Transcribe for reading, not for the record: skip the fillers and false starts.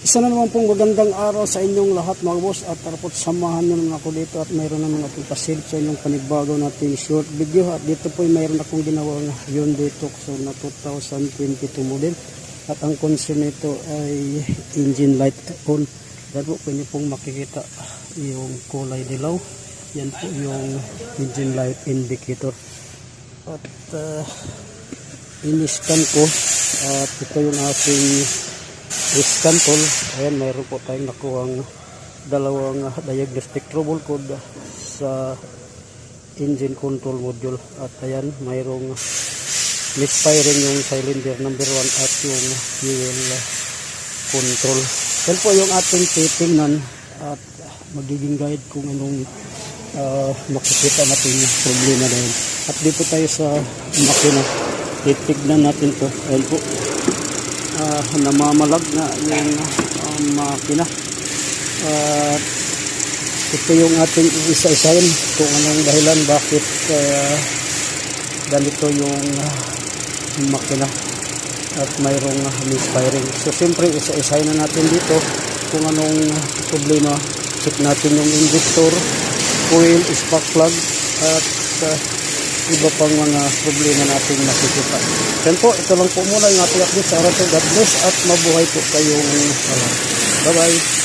Isa na naman pong magandang araw sa inyong lahat mga boss, at tarapot samahan nyo naman ako dito at mayroon naman akong pasilip sa inyong panibagaw natin short video. At dito po mayroon akong ginawang Hyundai Tucson na 2022 model at ang concern nito ay engine light on. Dahil po pwede pong makikita yung kulay dilaw, yan po yung engine light indicator. At in-scan ko at ito yung ating scan tool. Ayan, mayroon po tayong nakuhang dalawang diagnostic trouble code sa engine control module. At ayan, mayroong misfiring yung cylinder number 1 at yung fuel control. Yan po yung ating titingnan at magiging guide kung anong makikita natin yung problema na yun. At dito tayo sa makina, titignan natin to. Ayan po, namamalag na yung makina. Ito yung ating isa-isahin kung anong dahilan bakit ganito yung makina at mayroong misfiring. So siyempre isa-isahin na natin dito kung anong problema. Check natin yung injector, coil, spark plug at iba pang mga problema natin makikita. Yan po, ito lang po muna yung ating update sa araw. God bless at mabuhay po kayong bye bye.